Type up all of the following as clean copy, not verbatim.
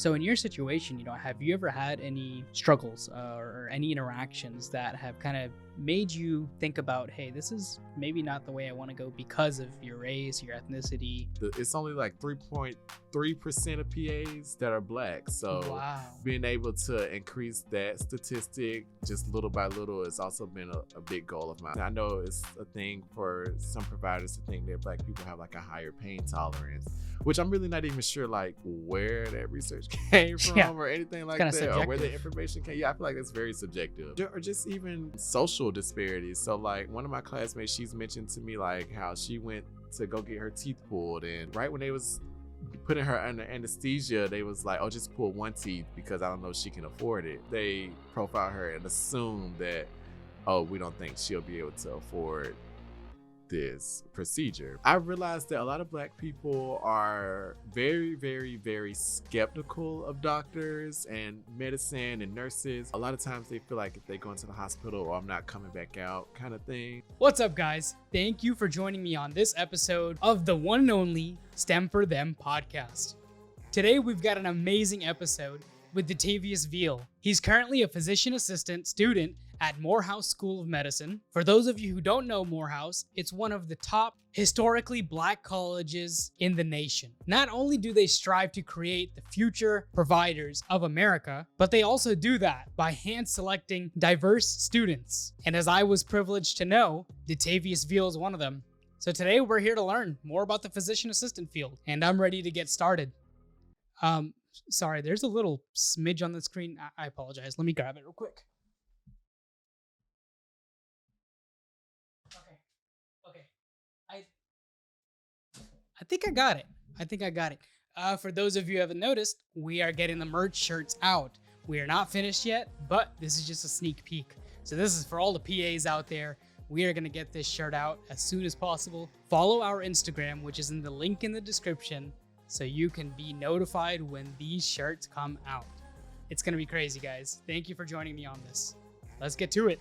So in your situation, have you ever had any struggles or any interactions that have kind of made you think about, hey, this is maybe not the way I want to go because of your race, your ethnicity? It's only like 3.3% of PAs that are Black. So Wow. being able to increase that statistic just little by little has also been a big goal of mine. I know it's a thing for some providers to think that Black people have like a higher pain tolerance, which I'm really not even sure like where that research came from or anything like that, subjective. or where the information came. Yeah, I feel like it's very subjective. Or just even social disparities. So like one of my classmates, she's mentioned to me like how she went to go get her teeth pulled, and right when they was putting her under anesthesia, they was like, oh, just pull one teeth because I don't know if she can afford it. They profile her and assume that, oh, we don't think she'll be able to afford this procedure. I realized that a lot of Black people are very, very, very skeptical of doctors and medicine and nurses. A lot of times they feel like if they go into the hospital, or I'm not coming back out kind of thing. What's up, guys? Thank you for joining me on this episode of the one and only STEM for Them podcast. Today, we've got an amazing episode with Detavius Veal. He's currently a physician assistant student at Morehouse School of Medicine. For those of you who don't know Morehouse, it's one of the top historically Black colleges in the nation. Not only do they strive to create the future providers of America, but they also do that by hand-selecting diverse students. And as I was privileged to know, Detavius Veal is one of them. So today we're here to learn more about the physician assistant field, and I'm ready to get started. Sorry, there's a little smidge on the screen. I apologize. Let me grab it real quick. Okay. I think I got it. For those of you who haven't noticed, we are getting the merch shirts out. We are not finished yet, but this is just a sneak peek. So this is for all the PAs out there. We are going to get this shirt out as soon as possible. Follow our Instagram, which is in the link in the description, so you can be notified when these shirts come out. It's going to be crazy, guys. Thank you for joining me on this. Let's get to it.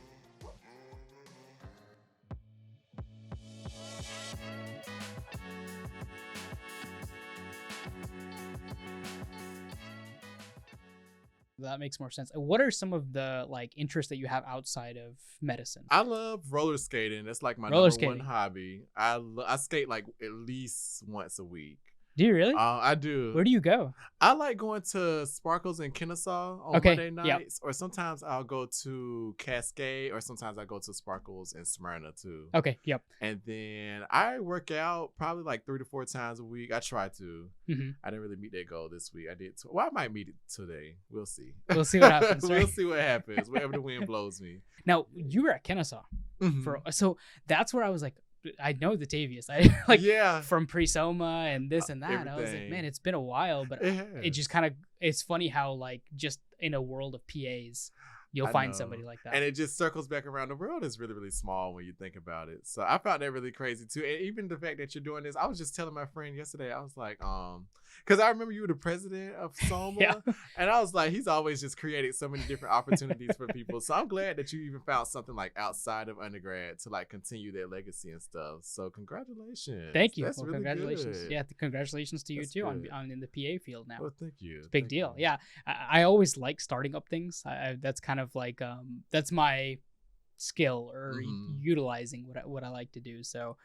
That makes more sense. What are some of the interests that you have outside of medicine? I love roller skating. That's like my Roller number skating. one hobby. I skate like at least once a week. Do you really? I do. Where do you go? I like going to Sparkles in Kennesaw on Okay, Monday yep. nights, or sometimes I'll go to Cascade, or sometimes I go to Sparkles in Smyrna too. Okay, yep. And then I work out probably like 3 to 4 times a week. I try to. Mm-hmm. I didn't really meet that goal this week. I did. Well, I might meet it today. We'll see. We'll see what happens. We'll Right? see what happens. Wherever the wind blows me. Now, you were at Kennesaw. Mhm. So that's where I was like, I know Detavius. Yeah. From pre-soma and this and that. I was like, Everything. man, it's been a while, but it just kind of, it's funny how just in a world of PAs, you'll I find know. somebody like that. And it just circles back around. The world is really, really small when you think about it. So I found that really crazy too. And even the fact that you're doing this, I was just telling my friend yesterday, I was like, because I remember you were the president of Soma. Yeah. And I was like, he's always just created so many different opportunities for people. So I'm glad that you even found something like outside of undergrad to like continue their legacy and stuff. So congratulations. Thank you. That's Well, really congratulations. good. Yeah, congratulations to you That's too on good. in the PA field now. Well, thank you. Big Thank deal. you. Yeah, I always like starting up things. That's kind of like that's my skill or Mhm. utilizing what I like to do. So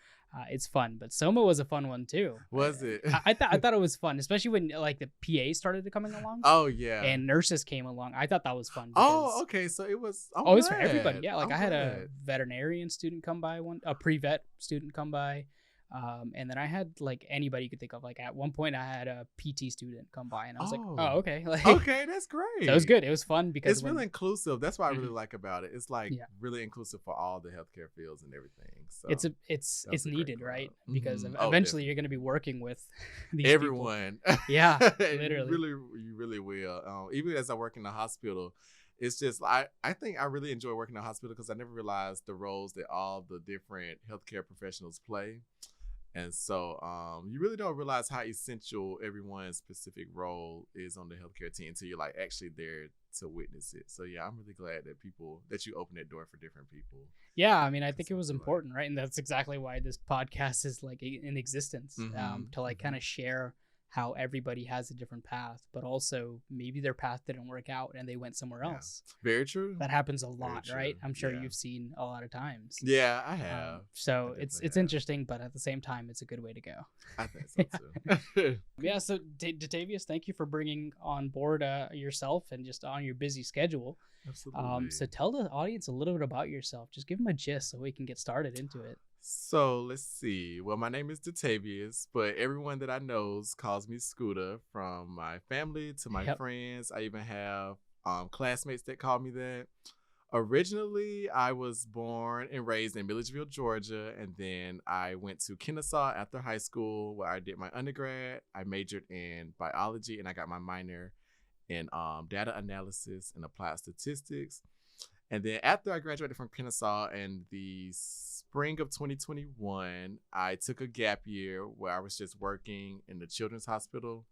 it's fun. But Soma was a fun one too. Was it? I thought it was fun, especially when like the PA started coming along Oh, yeah. and nurses came along. I thought that was fun. Oh, because- okay. So it was. I'm Oh, it's for glad. everybody. Yeah, like I'm I had a glad. veterinarian student come by, a pre-vet student come by. And then I had like anybody you could think of. Like at one point I had a PT student come by and I was like, Oh. oh, okay. Like, Okay, that's great. so it was good. It was fun because It's really inclusive. That's what I really Mhm. like about it. It's like Yeah. really inclusive for all the healthcare fields and everything. So it's that was a great needed, right? club. Because Mhm. Oh, eventually you're going to be working with these people. everyone. Yeah, And literally. you really will. Even as I work in the hospital, it's just I think I really enjoy working in the hospital because I never realized the roles that all the different healthcare professionals play. And so you really don't realize how essential everyone's specific role is on the healthcare team until you're like actually there to witness it. So yeah, I'm really glad that you open that door for different people. Yeah, I mean, I think it That's was what I like. important, right? And that's exactly why this podcast is like in existence, Mhm, to like kind of share how everybody has a different path, but also maybe their path didn't work out and they went somewhere else. Very true. That happens a lot, right? I'm sure Yeah. you've seen a lot of times. Yeah, I have. So it's interesting, but at the same time, it's a good way to go. I think so too. Yeah. So Detavius, thank you for bringing on board yourself and just on your busy schedule. Absolutely. So tell the audience a little bit about yourself. Just give them a gist so we can get started into it. So let's see. Well, my name is Detavius, but everyone that I knows calls me Scooter, from my family to my friends. I even have classmates that call me that. Originally, I was born and raised in Milledgeville, Georgia, and then I went to Kennesaw after high school where I did my undergrad. I majored in biology and I got my minor in data analysis and applied statistics. And then after I graduated from Kennesaw in the spring of 2021, I took a gap year where I was just working in the Children's Hospital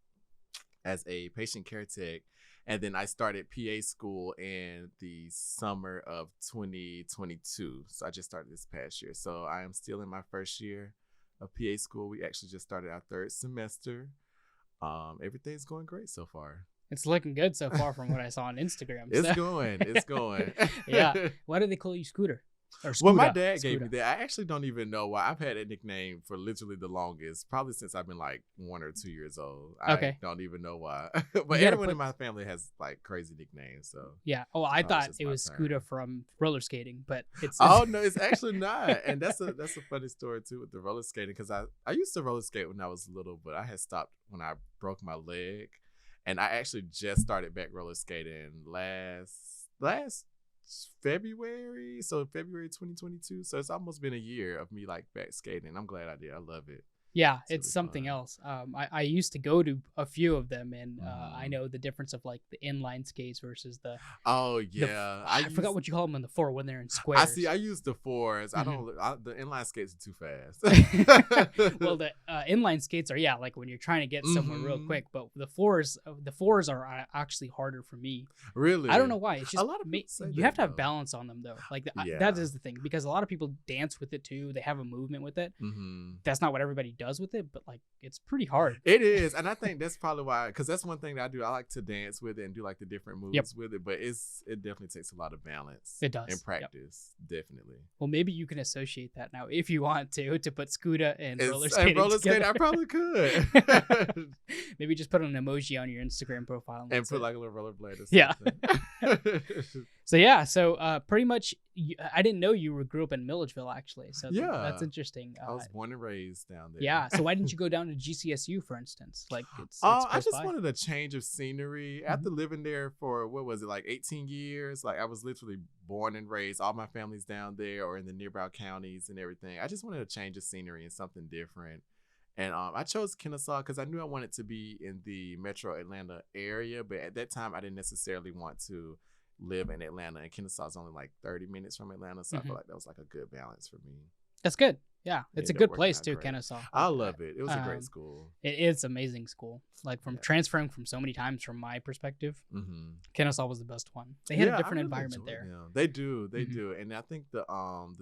as a patient care tech. And then I started PA school in the summer of 2022. So I just started this past year. So I am still in my first year of PA school. We actually just started our third semester. Everything's going great so far. It's looking good so far from what I saw on Instagram. It's going. Yeah. Why do they call you Scooter? Or Well, my dad gave me that. I actually don't even know why. I've had that nickname for literally the longest, probably since I've been like 1 or 2 years old. I don't even know why. But everyone in my family has like crazy nicknames. So yeah. Oh, I thought it was Scooter from roller skating, but it's oh no, it's actually not. And that's a funny story too with the roller skating, because I used to roller skate when I was little, but I had stopped when I broke my leg. And I actually just started back roller skating last February, so February 2022. So it's almost been a year of me like back skating. I'm glad I did. I love it. Yeah, it's really something else. I used to go to a few of them, and I know the difference of like the inline skates versus the. Oh yeah, I forgot what you call them on the floor when they're in squares. I use the fours. Mm-hmm. The inline skates are too fast. Well, the inline skates are like when you're trying to get somewhere real quick, but the fours are actually harder for me. Really? I don't know why. It's just a lot of people say you have to have balance on them though. Like that is the thing, because a lot of people dance with it too. They have a movement with it. Mm-hmm. That's not what everybody does with it, but like it's pretty hard. It is, and I think that's probably why, because that's one thing that I do. I like to dance with it and do like the different moves with it, but it definitely takes a lot of balance. It does. And practice, definitely. Well, maybe you can associate that now if you want to put scooter and roller skating together. I probably could. Maybe just put an emoji on your Instagram profile and put like a little rollerblade or something. So pretty much, I didn't know you grew up in Milledgeville actually. So that's interesting. I was born and raised down there. Yeah. So why didn't you go down to GCSU, for instance? Like I just wanted a change of scenery. After living there for like 18 years. Like I was literally born and raised. All my family's down there or in the nearby counties and everything. I just wanted a change of scenery and something different. And I chose Kennesaw because I knew I wanted to be in the metro Atlanta area, but at that time I didn't necessarily want to live in Atlanta, and Kennesaw is only like 30 minutes from Atlanta, so I felt like that was like a good balance for me. That's good. Yeah, it's a good place too, Kennesaw. I love it. It was a great school. It's amazing school. Like from transferring from so many times from my perspective, Kennesaw was the best one. They had a different environment there. Yeah. They do, and I think the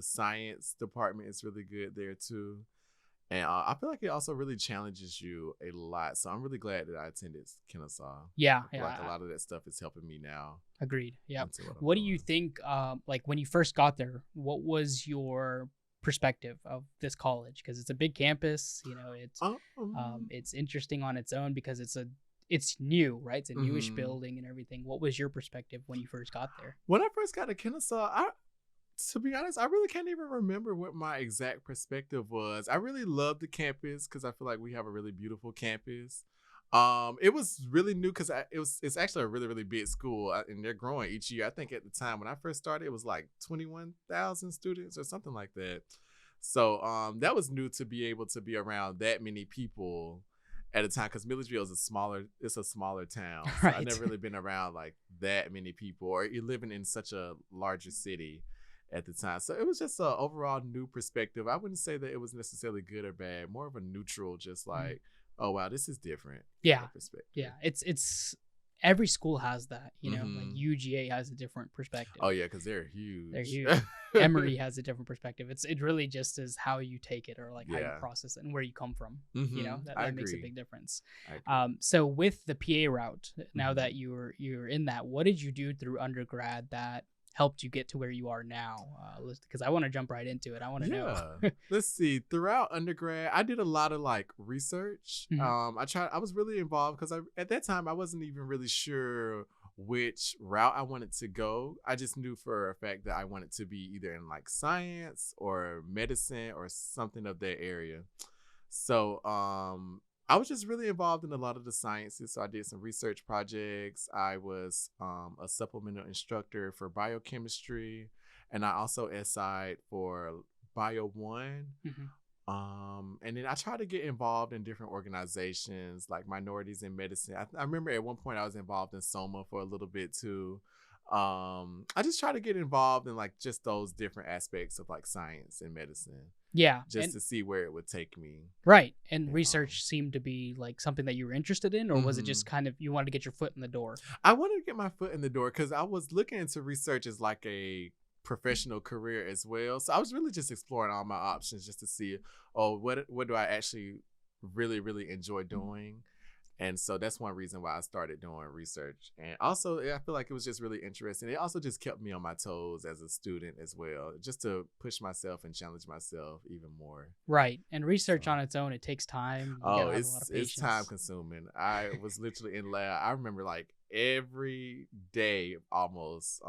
science department is really good there too. And I feel like it also really challenges you a lot. So I'm really glad that I attended Kennesaw. Yeah. Like a lot of that stuff is helping me now. Agreed. Yeah. What do you think, like when you first got there, what was your perspective of this college? Because it's a big campus, it's interesting on its own because it's new, right? It's a newish building and everything. What was your perspective when you first got there? When I first got to Kennesaw, to be honest, I really can't even remember what my exact perspective was. I really loved the campus because I feel like we have a really beautiful campus. It was really new because it's actually a really, really big school, and they're growing each year. I think at the time when I first started, it was like 21,000 students or something like that. So that was new to be able to be around that many people at a time, because Milledgeville is a smaller town. So right. I've never really been around like that many people, or you're living in such a larger city at the time. So it was just an overall new perspective. I wouldn't say that it was necessarily good or bad, more of a neutral, just like, oh wow, this is different. Yeah. Perspective. Yeah. It's every school has that, you know, like Mhm. UGA has a different perspective. Oh yeah, because they're huge. They're huge. Emory has a different perspective. It really just is how you take it, or like how you Yeah. process it and where you come from. You know, Mhm. that, I that makes a agree. big difference. I agree. So with the PA route, now Mhm. that you're in that, what did you do through undergrad that helped you get to where you are now? Because I want to jump right into it. I want to know. Yeah. Let's see. Throughout undergrad, I did a lot of like research. Mhm. I was really involved because at that time I wasn't even really sure which route I wanted to go. I just knew for a fact that I wanted to be either in like science or medicine or something of that area. So I was just really involved in a lot of the sciences. So I did some research projects. I was a supplemental instructor for biochemistry, and I also SI'd for Bio One. Mhm. And then I try to get involved in different organizations like Minorities in Medicine. I remember at one point I was involved in SOMA for a little bit too. I just try to get involved in like just those different aspects of like science and medicine Yeah, just and to see where it would take me. right, and And research seemed to be like something that you were interested in, or was it just mhm. kind of you wanted to get your foot in the door? I wanted to get my foot in the door because I was looking into research as like a professional career as well. So I was really just exploring all my options just to see, oh, what do I actually really enjoy doing? And so that's one reason why I started doing research. And also, I feel like it was just really interesting. It also just kept me on my toes as a student as well, just to push myself and challenge myself even more. Right, and research So. on its own, it takes time. You Oh, gotta have a lot of it's time patience. consuming. I was literally in lab. I remember like every day almost,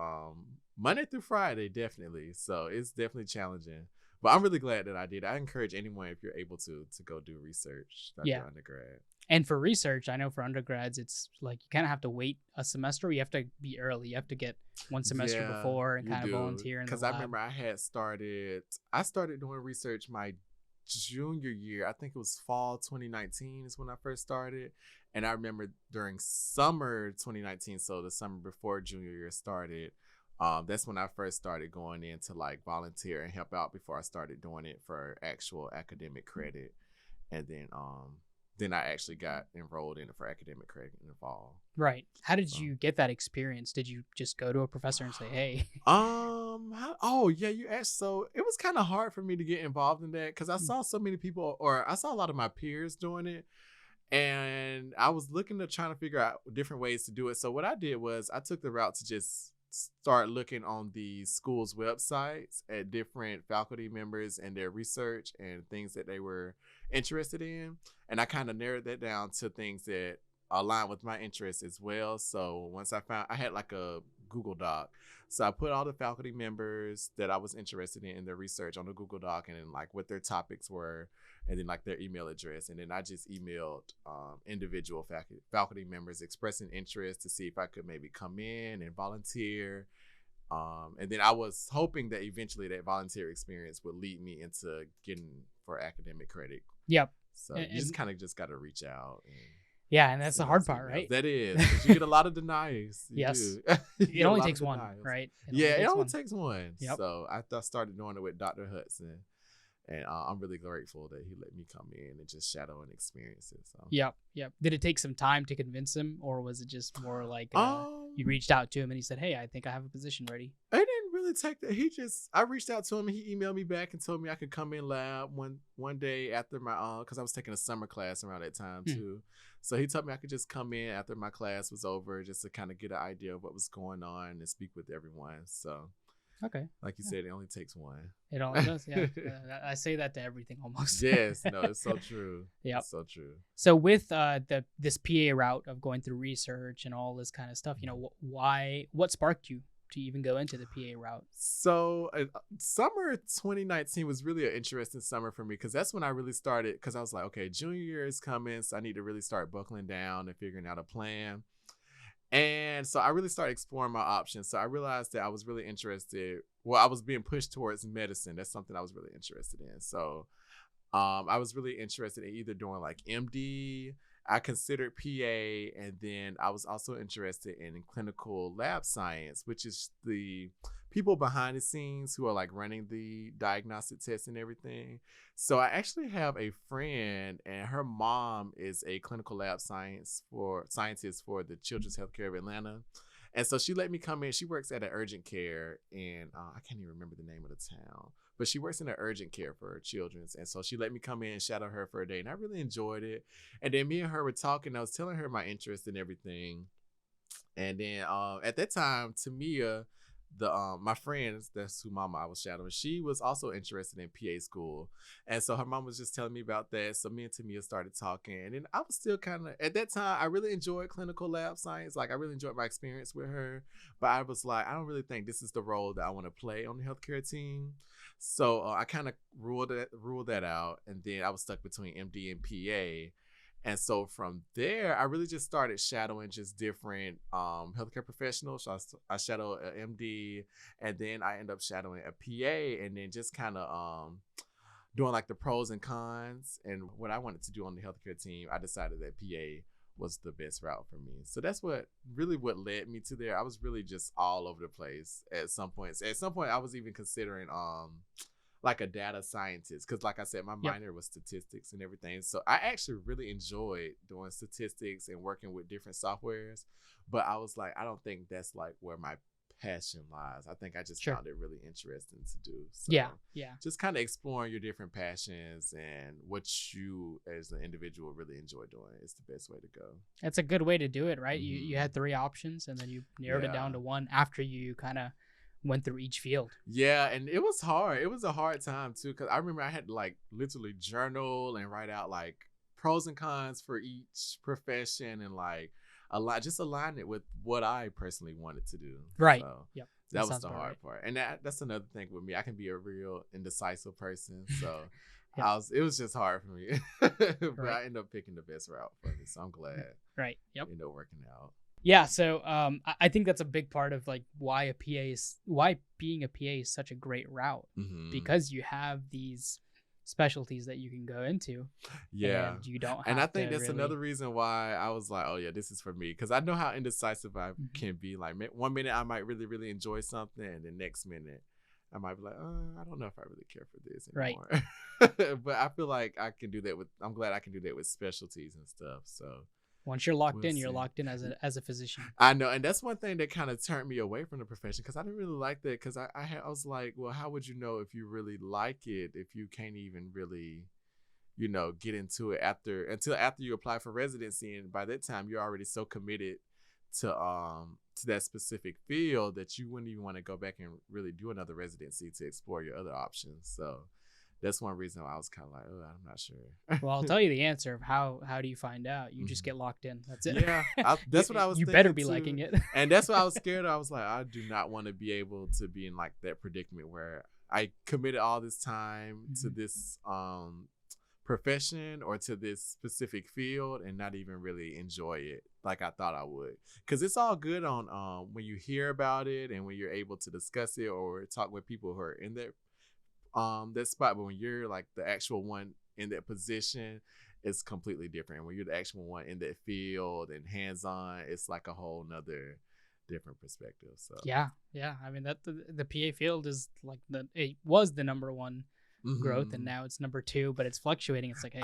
Monday through Friday, definitely. So it's definitely challenging. But I'm really glad that I did. I encourage anyone if you're able to go do research after Yeah. undergrad. And for research, I know for undergrads, it's like you kind of have to wait a semester. Or you have to be early. You have to get one semester Yeah, before and you kind of do. volunteer in the Because I lab. remember I started doing research my junior year. I think it was fall 2019 is when I first started. And I remember during summer 2019, so the summer before junior year started, that's when I first started going in to like volunteer and help out before I started doing it for actual academic credit. And then I actually got enrolled in it for academic credit in the fall. Right. How did So. you get that experience? Did you just go to a professor and say, "Hey"? Oh yeah, you asked. So it was kind of hard for me to get involved in that because I saw so many people, or I saw a lot of my peers doing it, and I was looking to trying to figure out different ways to do it. So what I did was I took the route to just start looking on the school's websites at different faculty members and their research and things that they were interested in, and I kind of narrowed that down to things that align with my interests as well. So once I had like a Google Doc. So I put all the faculty members that I was interested in their research on the Google Doc, and then like what their topics were, and then like their email address. And then I just emailed individual faculty members expressing interest to see if I could maybe come in and volunteer. And then I was hoping that eventually that volunteer experience would lead me into getting for academic credit. Yep. So And, you just kind of just got to reach out. And yeah, and that's the send hard those part, emails. right? That is, 'cause you get a lot of denials. You Yes. do. You It get a only lot takes of one, denials. right? Yeah, it only one. takes one. Yep. So I started doing it with Dr. Hudson, and I'm really grateful that he let me come in and just shadow and experience it. So Yep. Yep. Did it take some time to convince him, or was it just more like you um, reached out to him and he said, "Hey, I think I have a position ready"? it didn't really take that. I reached out to him and he emailed me back and told me I could come in lab one day after my because I was taking a summer class around that time too. So he told me I could just come in after my class was over just to kind of get an idea of what was going on and speak with everyone. So Okay. like you said, it only takes one. It only does. Yeah. I say that to everything almost. Yes, no, it's so true. Yep. It's so true. So with this PA route of going through research and all this kind of stuff, what sparked you to even go into the PA route? So summer 2019 was really an interesting summer for me because that's when I really started, because I was like, okay, junior year is coming, so I need to really start buckling down and figuring out a plan. And so I really started exploring my options. So I realized that I was really interested. Well, I was being pushed towards medicine. That's something I was really interested in. So I was really interested in either doing like MD. I considered PA, and then I was also interested in clinical lab science, which is the people behind the scenes who are like running the diagnostic tests and everything. So I actually have a friend, and her mom is a clinical lab scientist for the Children's Healthcare of Atlanta. And so she let me come in. She works at an urgent care, and I can't even remember the name of the town, but she works in an urgent care for children's. And so she let me come in and shadow her for a day, and I really enjoyed it. And then me and her were talking. I was telling her my interest in everything. And then at that time, Tamia, my friend, that's who mama I was shadowing, she was also interested in PA school. And so her mom was just telling me about that. So me and Tamia started talking. And then I was still kind of, at that time, I really enjoyed clinical lab science. Like, I really enjoyed my experience with her. But I was like, I don't really think this is the role that I want to play on the healthcare team. So I kind of ruled that out. And then I was stuck between MD and PA. And so from there, I really just started shadowing just different healthcare professionals. So I shadowed an MD, and then I end up shadowing a PA, and then just kind of doing like the pros and cons. And what I wanted to do on the healthcare team, I decided that PA was the best route for me. So that's what led me to there. I was really just all over the place at some points. At some point, I was even considering like a data scientist, because like I said, my minor was statistics and everything. So I actually really enjoyed doing statistics and working with different softwares. But I was like, I don't think that's like where my passion lies. I think I just found it really interesting to do. So just kind of exploring your different passions and what you as an individual really enjoy doing is the best way to go. That's a good way to do it, right? You had 3 options, and then you narrowed it down to one after you kind of went through each field. Yeah, and it was hard. It was a hard time too, because I remember I had to like literally journal and write out like pros and cons for each profession, and like just align it with what I personally wanted to do. Right. So yep. That was the hard part. And that's another thing with me. I can be a real indecisive person. So it was just hard for me. But I ended up picking the best route for me. So I'm glad. Right. Yep. It ended up working out. Yeah, so I think that's a big part of like why being a PA is such a great route, because you have these specialties that you can go into. Yeah, and you don't have and I think that's really... another reason why I was like, oh yeah, this is for me, because I know how indecisive I can be. Like one minute I might really enjoy something, and the next minute I might be like, I don't know if I really care for this anymore. Right. But I feel like I can do that I'm glad I can do that with specialties and stuff. So once you're locked in, you're locked in as a physician. I know, and that's one thing that kind of turned me away from the profession, because I didn't really like that, because I was like, well, how would you know if you really like it if you can't even really, get into it until after you apply for residency, and by that time you're already so committed to that specific field that you wouldn't even want to go back and really do another residency to explore your other options. So that's one reason why I was kind of like, oh, I'm not sure. Well, I'll tell you the answer of how do you find out. You just get locked in. That's it. Yeah, that's what I was thinking. You better be too. Liking it. And that's what I was scared of. I was like, I do not want to be able to be in like that predicament where I committed all this time to this profession or to this specific field and not even really enjoy it like I thought I would. Because it's all good on when you hear about it and when you're able to discuss it or talk with people who are in there. That spot, but when you're like the actual one in that position, it's completely different. When you're the actual one in that field and hands-on, it's like a whole nother different perspective. So yeah, I mean that the PA field is like it was the number one growth, and now it's number 2, but it's fluctuating. It's like, hey,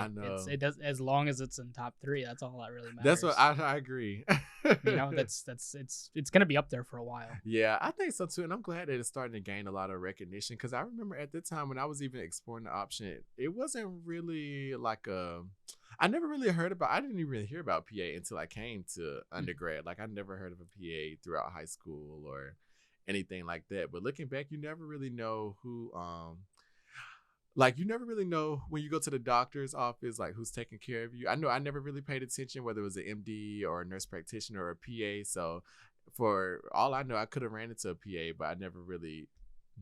it does, as long as it's in top 3, that's all that really matters. That's what I agree. It's gonna be up there for a while. Yeah, I think so too, and I'm glad that it's starting to gain a lot of recognition, because I remember at the time when I was even exploring the option, it wasn't really like I didn't even really hear about PA until I came to undergrad. Like I never heard of a PA throughout high school or anything like that. But looking back, you never really know who like you never really know when you go to the doctor's office, like who's taking care of you. I know I never really paid attention whether it was an MD or a nurse practitioner or a PA. So for all I know, I could have ran into a PA, but I never really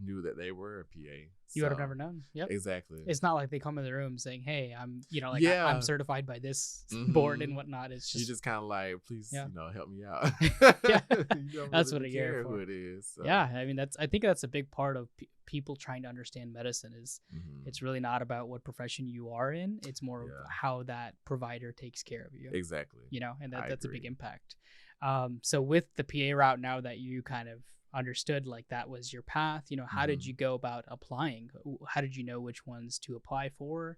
knew that they were a PA. You would have never known. Yep. Exactly. It's not like they come in the room saying, hey, I'm I'm certified by this board and whatnot. It's just, you just kind of like, please, help me out. That's what I care for. Who it is. So. Yeah. I mean, I think that's a big part of people trying to understand medicine is it's really not about what profession you are in. It's more of how that provider takes care of you. Exactly. And that's a big impact. So with the PA route, now that you kind of understood like that was your path, how did you go about applying? How did you know which ones to apply for?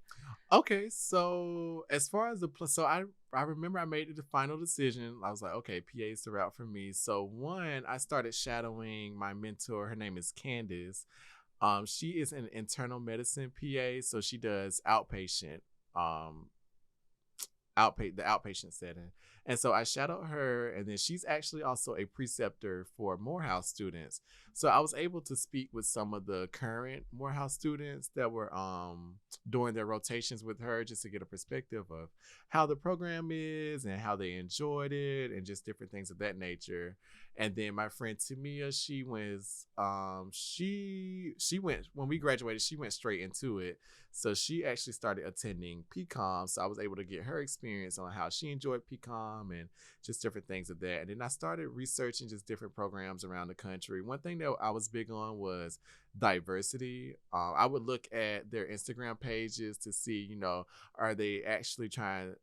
Okay, so as far as I remember I made the final decision. I was like, okay, PA is the route for me. So one, I started shadowing my mentor. Her name is Candace. She is an internal medicine PA, so she does outpatient, the outpatient setting. And so I shadowed her, and then she's actually also a preceptor for Morehouse students. So I was able to speak with some of the current Morehouse students that were doing their rotations with her, just to get a perspective of how the program is and how they enjoyed it and just different things of that nature. And then my friend Tamia, she went, when we graduated, she went straight into it. So she actually started attending PCOM. So I was able to get her experience on how she enjoyed PCOM and just different things of that. And then I started researching just different programs around the country. One thing that I was big on was diversity. I would look at their Instagram pages to see, are they actually trying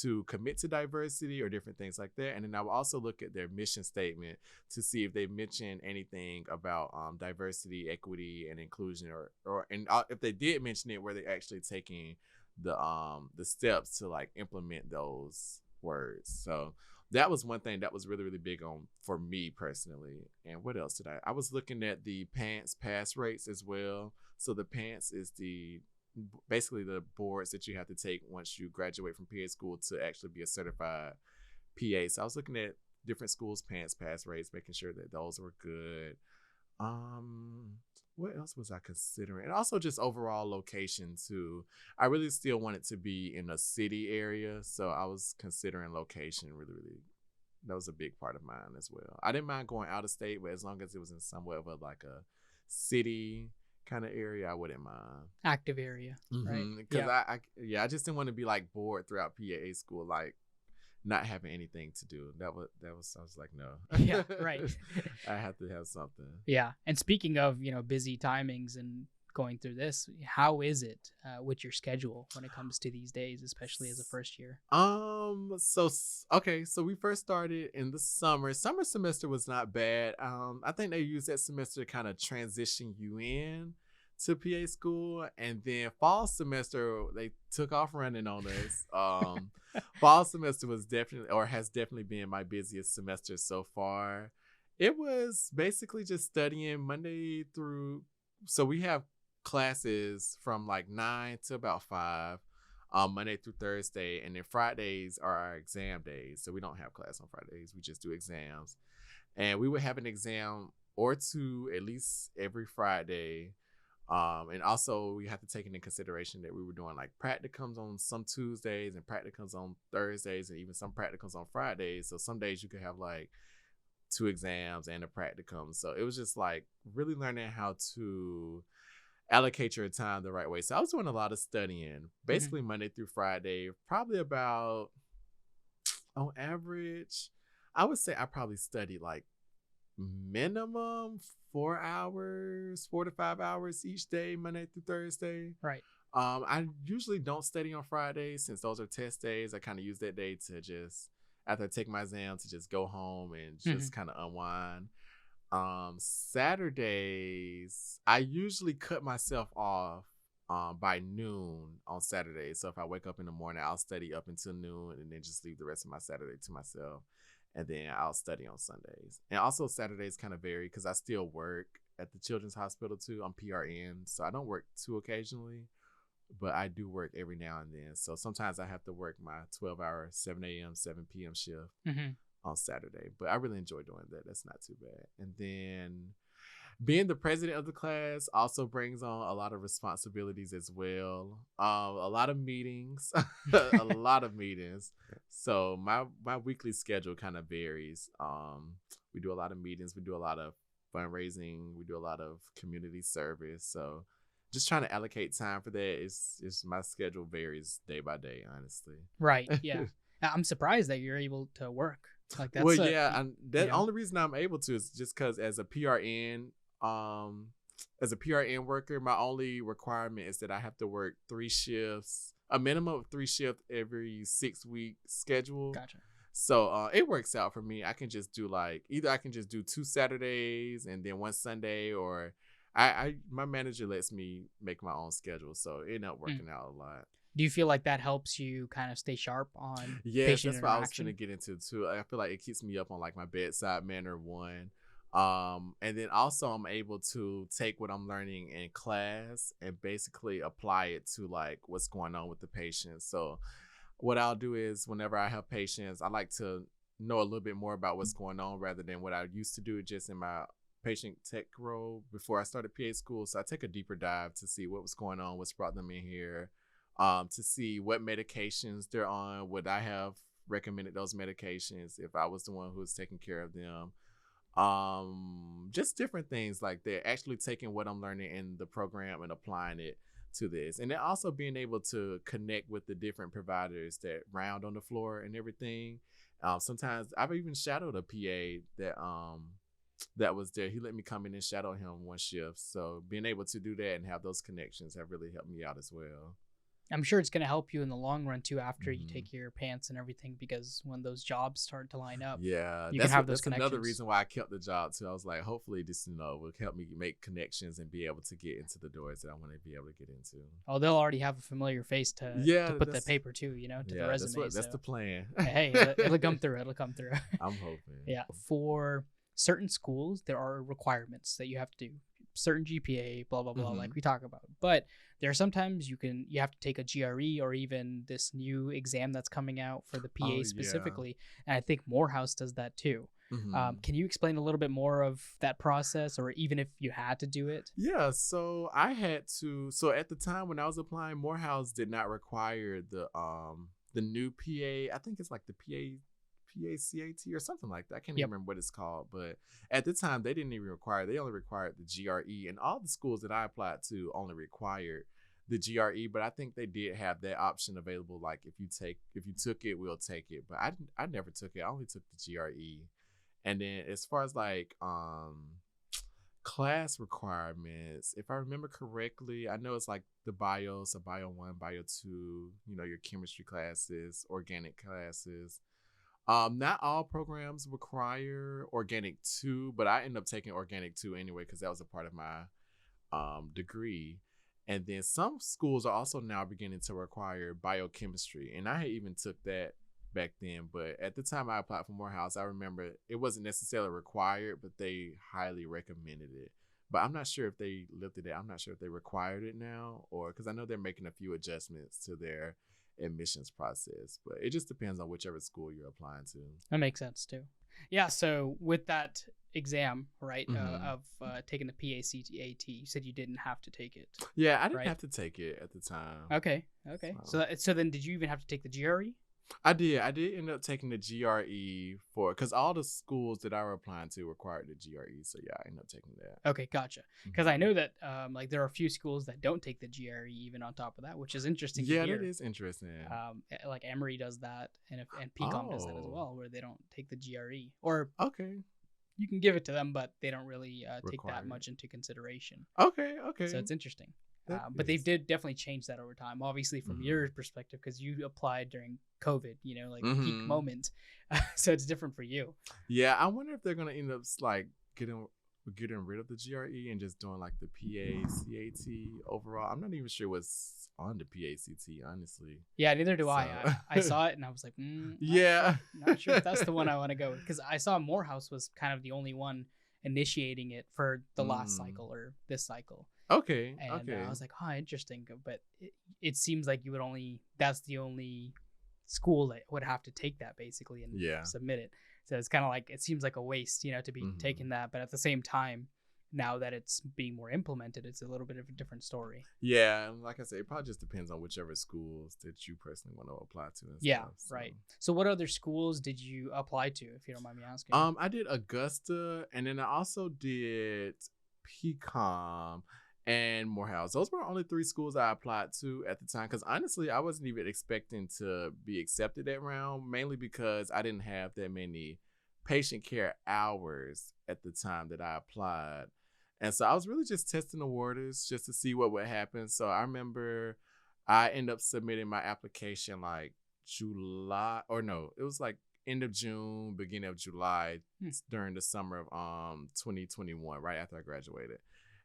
to commit to diversity or different things like that. And then I will also look at their mission statement to see if they mention anything about diversity, equity, and inclusion, or if they did mention it, were they actually taking the steps to like implement those words. So that was one thing that was really, really big on for me personally. And what else did I was looking at the PANCE pass rates as well. So the PANCE is basically the boards that you have to take once you graduate from PA school to actually be a certified PA. So I was looking at different schools' PANCE pass rates, making sure that those were good. What else was I considering? And also just overall location too. I really still wanted to be in a city area, so I was considering location really, really. That was a big part of mine as well. I didn't mind going out of state, but as long as it was in somewhat of like a city kind of area, I wouldn't mind. Active area, right? Because I just didn't want to be like bored throughout PAA school, like not having anything to do. That was I was like, no. Yeah, right. I have to have something. Yeah. And speaking of, busy timings and going through this, how is it with your schedule when it comes to these days, especially as a first year? So we first started in the summer. Summer semester was not bad. I think they used that semester to kind of transition you in to PA school, and then fall semester they took off running on us. Fall semester was has definitely been my busiest semester so far. It was basically just studying Monday through, so we have classes from like 9 to about 5 Monday through Thursday, and then Fridays are our exam days, so we don't have class on Fridays, we just do exams. And we would have an exam or two at least every Friday. And also we have to take into consideration that we were doing like practicums on some Tuesdays and practicums on Thursdays and even some practicums on Fridays. So some days you could have like 2 exams and a practicum. So it was just like really learning how to allocate your time the right way. So I was doing a lot of studying, basically Monday through Friday, probably about, on average, I would say I probably studied like minimum 4 to 5 hours each day, Monday through Thursday. Right. I usually don't study on Fridays since those are test days. I kind of use that day to just, after I take my exam, to just go home and just kind of unwind. Saturdays, I usually cut myself off by noon on Saturdays. So if I wake up in the morning, I'll study up until noon and then just leave the rest of my Saturday to myself. And then I'll study on Sundays. And also Saturdays kind of vary because I still work at the Children's Hospital too. I'm PRN, so I don't work too occasionally, but I do work every now and then. So sometimes I have to work my 12-hour, 7 a.m., 7 p.m. shift on Saturday. But I really enjoy doing that. That's not too bad. And then being the president of the class also brings on a lot of responsibilities as well. A lot of meetings, a lot of meetings. So my weekly schedule kind of varies. We do a lot of meetings. We do a lot of fundraising. We do a lot of community service. So just trying to allocate time for that is my schedule varies day by day, honestly. Right. Yeah. I'm surprised that you're able to work like that. Well, the only reason I'm able to is just because as a PRN worker, my only requirement is that I have to work 3 shifts, a minimum of 3 shifts every 6-week schedule. Gotcha. So it works out for me. I can just do either I can just do 2 Saturdays and then 1 Sunday, or I my manager lets me make my own schedule, so it ended up working out a lot. Do you feel like that helps you kind of stay sharp on Yes, patient that's what I was interaction? gonna get into too. I feel like it keeps me up on like my bedside manner one. And then also I'm able to take what I'm learning in class and basically apply it to like what's going on with the patient. So what I'll do is whenever I have patients, I like to know a little bit more about what's going on rather than what I used to do just in my patient tech role before I started PA school. So I take a deeper dive to see what was going on, what's brought them in here, to see what medications they're on. Would I have recommended those medications if I was the one who was taking care of them? Just different things like that. Actually taking what I'm learning in the program and applying it to this, and then also being able to connect with the different providers that round on the floor and everything. Sometimes I've even shadowed a PA that was there. He let me come in and shadow him one shift. So being able to do that and have those connections have really helped me out as well. I'm sure it's going to help you in the long run too after you take your PANCE and everything, because when those jobs start to line up, Yeah, you can have those that's connections. another reason why I kept the job too. I was like, hopefully this will help me make connections and be able to get into the doors that I want to be able to get into. Oh, they'll already have a familiar face to put the paper to, to the resume. That's the plan. Hey, it'll come through. It'll come through. I'm hoping. Yeah. For certain schools, there are requirements that you have to do. Certain GPA, blah blah blah, like we talk about. But there are sometimes you have to take a GRE or even this new exam that's coming out for the PA specifically, and I think Morehouse does that too. Can you explain a little bit more of that process, or even if you had to do it? Yeah, so I had to. So at the time when I was applying, Morehouse did not require the new PA. I think it's like the PACAT or something like that. I can't even remember what it's called, but at the time they didn't even require. They only required the GRE, and all the schools that I applied to only required the GRE. But I think they did have that option available. Like if you took it, we'll take it. But I never took it. I only took the GRE. And then as far as like class requirements, if I remember correctly, I know it's like the bio, so bio 1, bio 2. Your chemistry classes, organic classes. Not all programs require organic 2, but I ended up taking organic 2 anyway because that was a part of my degree. And then some schools are also now beginning to require biochemistry, and I had even took that back then. But at the time I applied for Morehouse, I remember it wasn't necessarily required, but they highly recommended it. But I'm not sure if they lifted it. I'm not sure if they required it now, or because I know they're making a few adjustments to their admissions process, but it just depends on whichever school you're applying to. That makes sense too. Yeah, so with that exam, right, of taking the PACAT, you said you didn't have to take it. Yeah, I didn't have to take it at the time. Okay. So then did you even have to take the GRE? I did end up taking the GRE because all the schools that I were applying to required the GRE. So yeah, I ended up taking that. Okay, gotcha. Because I know that like there are a few schools that don't take the GRE even on top of that, which is interesting. Yeah, that is interesting. Like Emory does that, and PCOM does that as well, where they don't take the GRE. Or you can give it to them, but they don't really take that much into consideration. Okay. So it's interesting. But they did definitely change that over time, obviously from your perspective, because you applied during COVID, peak moment. So it's different for you. Yeah, I wonder if they're going to end up like getting rid of the GRE and just doing like the PACAT overall. I'm not even sure what's on the PACT, honestly. Yeah, neither do I. I saw it and I was like, not sure if that's the one I want to go with, because I saw Morehouse was kind of the only one initiating it for the last cycle or this cycle. Okay. And I was like, interesting. But it seems like that's the only school that would have to take that basically and submit it. So it's kind of like, it seems like a waste, to be taking that. But at the same time, now that it's being more implemented, it's a little bit of a different story. Yeah. And like I said, it probably just depends on whichever schools that you personally want to apply to. And stuff, so. Right. So what other schools did you apply to, if you don't mind me asking? I did Augusta, and then I also did PCOM and Morehouse. Those were only 3 schools I applied to at the time, because honestly I wasn't even expecting to be accepted that round, mainly because I didn't have that many patient care hours at the time that I applied. And so I was really just testing the waters just to see what would happen. So I remember I ended up submitting my application like July, or no, it was like end of June, beginning of July, during the summer of 2021, right after I graduated.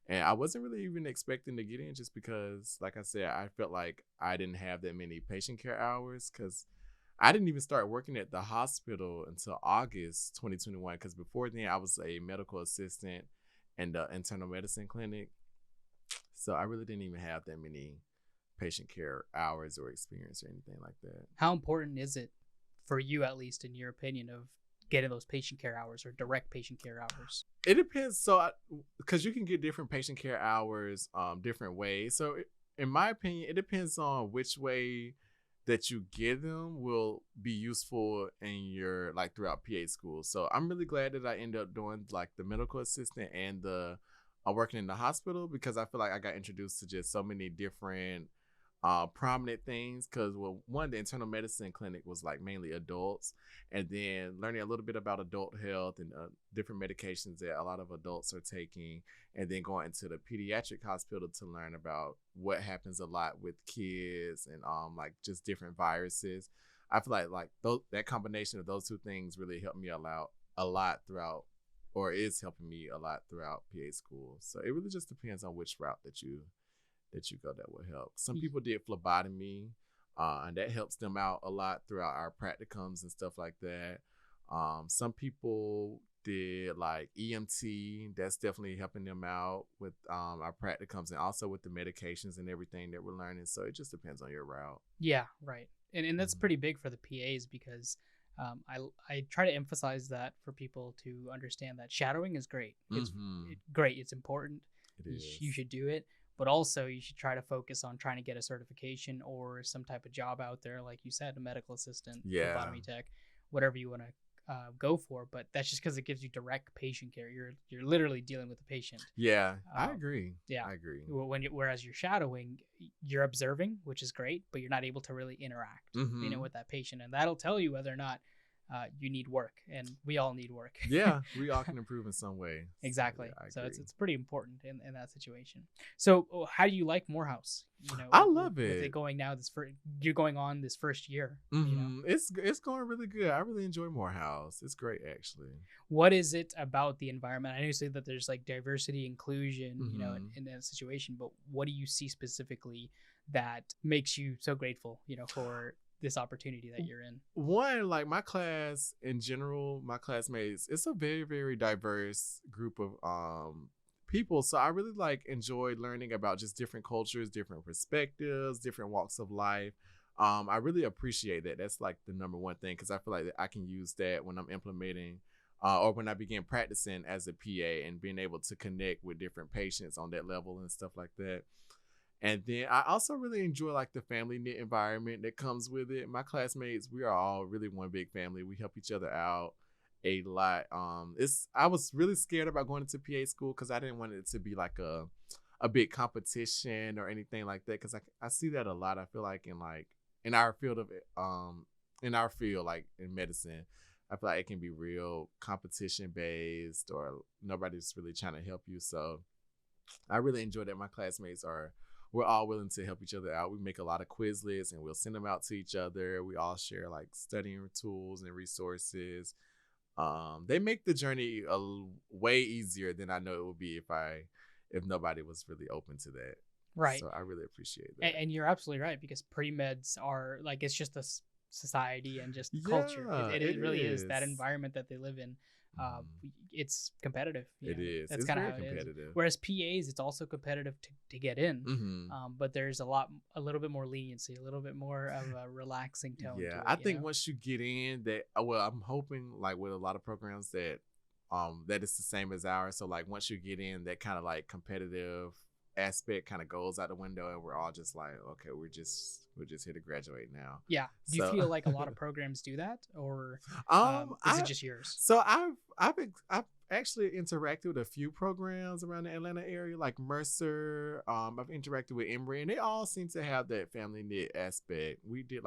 And I wasn't really even expecting to get in just because, like I said, I felt like I didn't have that many patient care hours because I didn't even start working at the hospital until August 2021 because before then I was a medical assistant in the internal medicine clinic. So I really didn't even have that many patient care hours or experience or anything like that. How important is it for you, at least in your opinion, of getting those patient care hours or direct patient care hours? It depends. So, because you can get different patient care hours different ways. So, in my opinion, it depends on which way that you get them will be useful in your like throughout PA school. So, I'm really glad that I ended up doing like the medical assistant and the working in the hospital because I feel like I got introduced to just so many different prominent things because one, the internal medicine clinic was like mainly adults, and then learning a little bit about adult health and different medications that a lot of adults are taking, and then going into the pediatric hospital to learn about what happens a lot with kids and like just different viruses. I feel like that combination of those two things really helped me a lot throughout, or is helping me a lot throughout PA school. So it really just depends on which route that you go that will help. Some people did phlebotomy, and that helps them out a lot throughout our practicums and stuff like that. Some people did like EMT. That's definitely helping them out with our practicums and also with the medications and everything that we're learning. So it just depends on your route. Yeah, right. And that's pretty big for the PAs because I try to emphasize that for people to understand that shadowing is great. It's great. It's important. You should do it. But also you should try to focus on trying to get a certification or some type of job out there. Like you said, a medical assistant, phlebotomy tech, whatever you want to go for. But that's just because it gives you direct patient care. You're literally dealing with the patient. Yeah, I agree. Yeah, I agree. Whereas you're shadowing, you're observing, which is great, but you're not able to really interact, with that patient. And that'll tell you whether or not you need work, and we all need work. Yeah, we all can improve in some way. Exactly. So it's pretty important in that situation. So how do you like Morehouse? I love it. With it going now, you're going on this first year. It's going really good. I really enjoy Morehouse. It's great, actually. What is it about the environment? I know you say that there's like diversity, inclusion, in that situation, but what do you see specifically that makes you so grateful, for this opportunity that you're in? One, like my class in general, my classmates, it's a very, very diverse group of people. So I really enjoyed learning about just different cultures, different perspectives, different walks of life. I really appreciate that. That's like the number one thing because I feel like that I can use that when I'm implementing or when I begin practicing as a PA and being able to connect with different patients on that level and stuff like that. And then I also really enjoy the family knit environment that comes with it. My classmates, we are all really one big family. We help each other out a lot. I was really scared about going into PA school because I didn't want it to be like a big competition or anything like that. Because I see that a lot. I feel like in our field in medicine, I feel like it can be real competition based or nobody's really trying to help you. So I really enjoy that my classmates we're all willing to help each other out. We make a lot of Quizlets and we'll send them out to each other. We all share studying tools and resources. They make the journey way easier than I know it would be if nobody was really open to that. Right. So I really appreciate that. And you're absolutely right because pre-meds are it's just a society and just culture. It really is that environment that they live in. It's competitive. It is. That's kind of how competitive. It is. Whereas PAs, it's also competitive to get in. But there's a little bit more leniency, a little bit more of a relaxing tone. Yeah, to it, I think once you get in, I'm hoping with a lot of programs that it's the same as ours. So once you get in, that kind of competitive aspect kind of goes out the window, and we're all just okay, we're just here to graduate now. Yeah. Do you feel like a lot of programs do that, or is it just yours? So I've actually interacted with a few programs around the Atlanta area, like Mercer. I've interacted with Emory, and they all seem to have that family knit aspect. We did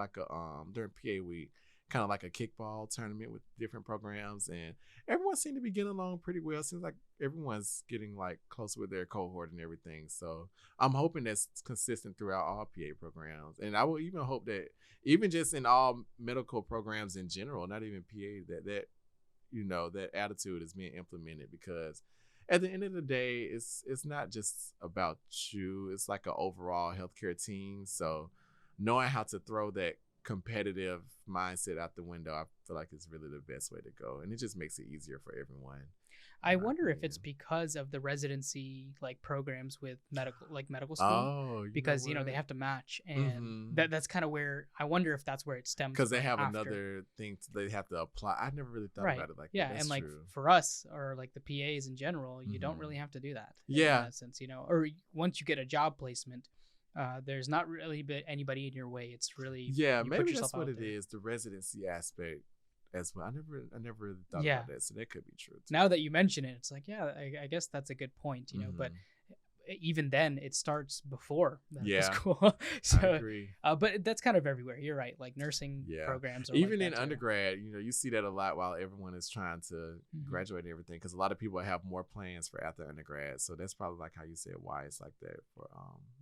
during PA week, kind of like a kickball tournament with different programs, and everyone seemed to be getting along pretty well. Seems like everyone's getting like close with their cohort and everything. So I'm hoping that's consistent throughout all PA programs, and I will even hope that even just in all medical programs in general, not even PA, that that attitude is being implemented, because at the end of the day, it's not just about you. It's like an overall healthcare team. So knowing how to throw that competitive mindset out the window, I feel like it's really the best way to go. And it just makes it easier for everyone. I wonder if it's because of the residency like programs with medical school. Oh, because they have to match, and that's kind of where I wonder if that's where it stems because they have after. another thing they have to apply. I never really thought about it like that. That's and like true. for us or like the PAs in general, you don't really have to do that. In that sense, or once you get a job placement, there's not really anybody in your way. It's really maybe that's what it is, the residency aspect as well. I never really thought about that, so that could be true too. Now that you mention it, it's like I guess that's a good point, but even then it starts before medical school. So, I agree. But that's kind of everywhere. You're right. Like nursing programs, even in undergrad, you see that a lot while everyone is trying to graduate and everything, because a lot of people have more plans for after undergrad. So that's probably like how you said why it's like that for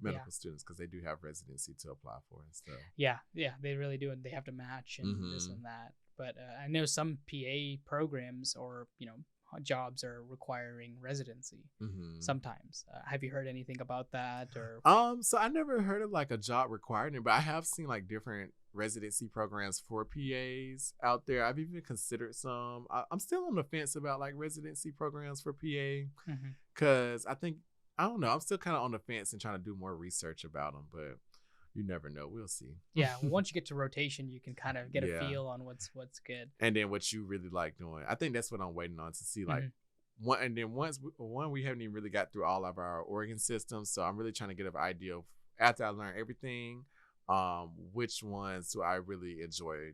medical students, because they do have residency to apply for and stuff. Yeah, they really do, and they have to match and this and that. But I know some PA programs or jobs are requiring residency sometimes. Have you heard anything about that? Or so I never heard of like a job requiring it, but I have seen like different residency programs for PAs out there. I've even considered some. I'm still on the fence about like residency programs for PA, because I don't know, I'm still kind of on the fence and trying to do more research about them, but you never know. We'll see. Yeah, once you get to rotation, you can kind of get a feel on what's good, and then what you really like doing. I think that's what I'm waiting on to see. Like once we haven't even really got through all of our organ systems, so I'm really trying to get an idea of, after I learn everything, which ones do I really enjoy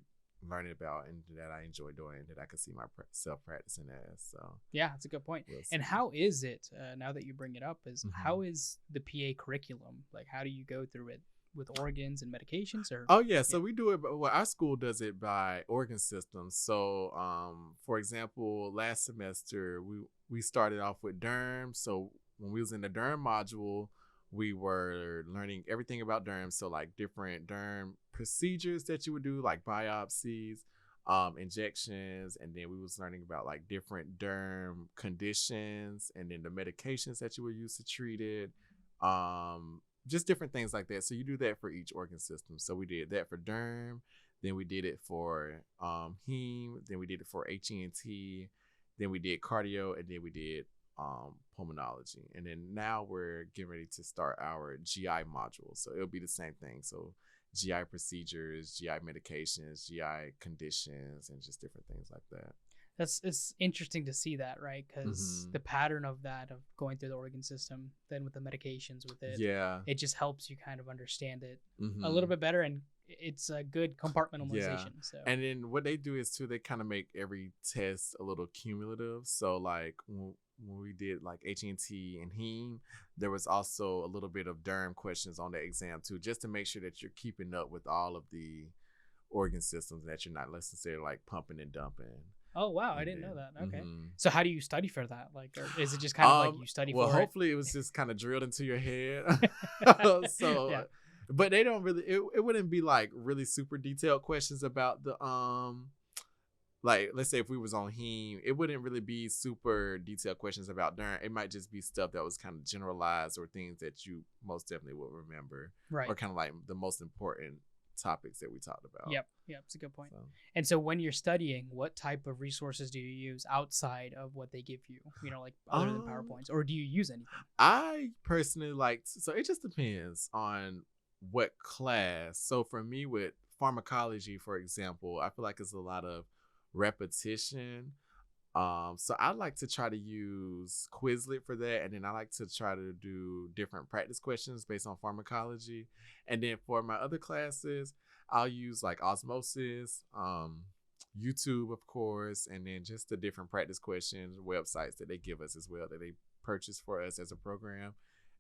learning about and that I enjoy doing, that I can see myself practicing as. So yeah, that's a good point. And how is it now that you bring it up? How is the PA curriculum? Like, how do you go through it? With organs and medications, or so we do it, well, our school does it by organ systems. So for example, last semester we started off with derm. So when we was in the derm module, we were learning everything about derm. So like different derm procedures that you would do, like biopsies, injections, and then we was learning about like different derm conditions, and then the medications that you would use to treat it, just different things like that. So you do that for each organ system. So we did that for derm, then we did it for heme, then we did it for HENT, then we did cardio, and then we did pulmonology. And then now we're getting ready to start our GI module. So it'll be the same thing. So GI procedures, GI medications, GI conditions, and just different things like that. It's interesting to see that, right? Because the pattern of that, of going through the organ system, then with the medications with it, it just helps you kind of understand it a little bit better, and it's a good compartmentalization. So, and then what they do is too, they kind of make every test a little cumulative. So like when we did like HNT and heme, there was also a little bit of derm questions on the exam too, just to make sure that you're keeping up with all of the organ systems, that you're not necessarily like pumping and dumping. Oh wow, I didn't know that. Okay, so how do you study for that? Like, or is it just kind of like you study for it? Well, hopefully it was just kind of drilled into your head. So, but they don't really. It wouldn't be like really super detailed questions about the like, let's say if we was on heme, it wouldn't really be super detailed questions about derm. It might just be stuff that was kind of generalized, or things that you most definitely will remember, right? Or kind of like the most important topics that we talked about. Yep, it's a good point. And so when you're studying, what type of resources do you use outside of what they give you, like other than PowerPoints, or do you use anything? I personally so it just depends on what class. So for me, with pharmacology, for example, I feel like it's a lot of repetition. So I like to try to use Quizlet for that, and then I like to try to do different practice questions based on pharmacology. And then for my other classes, I'll use like osmosis, YouTube, of course, and then just the different practice questions websites that they give us as well, that they purchase for us as a program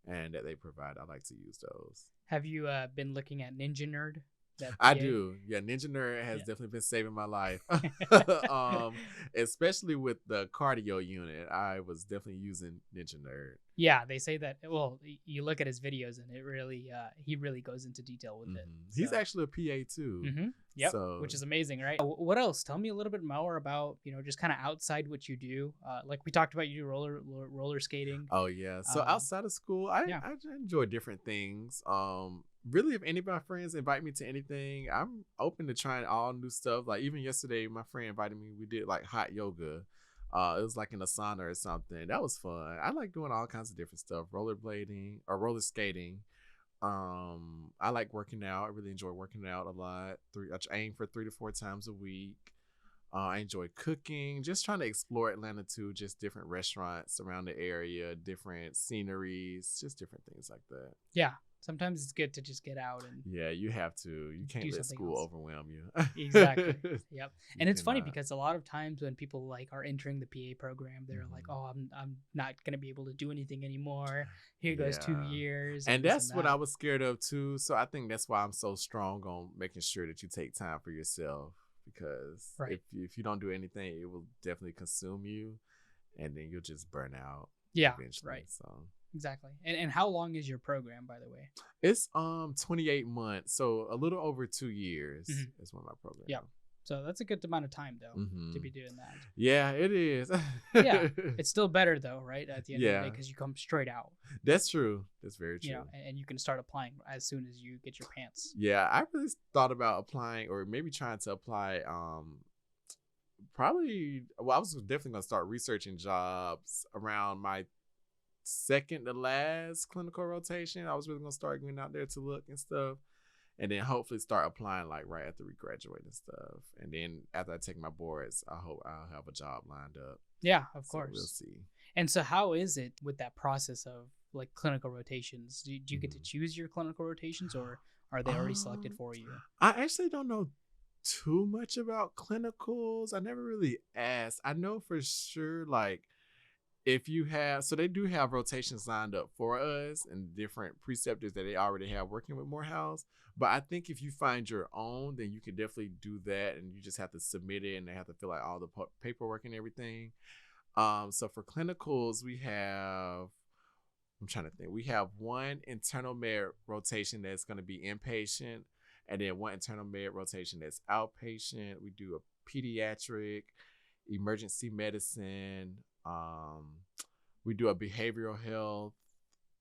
and that they provide. I like to use those. Have you been looking at Ninja Nerd? That I PA? do. Yeah, Ninja Nerd has Yeah. definitely been saving my life. um, Especially with the cardio unit. I was definitely using Ninja Nerd. Yeah, they say that. Well, you look at his videos, and it really, he really goes into detail with it. He's So, actually a PA too. yep, So which is amazing, right? What else? Tell me a little bit more about, just kind of outside what you do. Like we talked about, you do roller skating. oh yeah. So Um, outside of school, yeah, I enjoy different things. Really if any of my friends invite me to anything, I'm open to trying all new stuff. Like even yesterday, my friend invited me, we did like hot yoga. It was like in a sauna or something. That was fun. I like doing all kinds of different stuff, rollerblading or roller skating. I like working out. I really enjoy working out a lot. I aim for 3 to 4 times a week. I enjoy cooking, just trying to explore Atlanta too, just different restaurants around the area, different sceneries, just different things like that. yeah. Sometimes it's good to just get out and Yeah, you have to. You can't do let something school else. overwhelm you. Exactly. Yep. You And it's funny cannot. because a lot of times when people like are entering the PA program, they're like, Mhm. "Oh, I'm not gonna be able to do anything anymore. Here goes two Yeah. years And and this and that's what that." I was scared of too. So I think that's why I'm so strong on making sure that you take time for yourself because Right. if you don't do anything, it will definitely consume you and then you'll just burn out Yeah. eventually. Right. So Exactly. And how long is your program, by the way? it's 28 months, so a little over 2 years Mhm. is one of my program. Yep. So that's a good amount of time though to be hmm doing that. Yeah, it is. Yeah. It's still better though, right? At the end of the day, Yeah, because you come straight out, that's true. That's very true. and you can start applying as soon as you get your pants. Yeah, I really thought about applying or maybe trying to apply probably well I was definitely going to start researching jobs around my second to last clinical rotation. I was really going to start going out there to look and stuff and then hopefully start applying like right after we graduate and stuff. And then after I take my boards, I hope I'll have a job lined up. Yeah, of So course. we'll see. And so, how is it with that process of like clinical rotations? Do you get to choose your clinical rotations, or are they already selected Um, for you? I actually don't know too much about clinicals. I never really asked. I know for sure, like, if you have, so they do have rotations lined up for us and different preceptors that they already have working with Morehouse. But I think if you find your own, then you can definitely do that and you just have to submit it and they have to fill out all the paperwork and everything. So for clinicals, I'm trying to think. We have one internal med rotation that's going to be inpatient, and then one internal med rotation that's outpatient. We do a pediatric, emergency medicine. We do a behavioral health.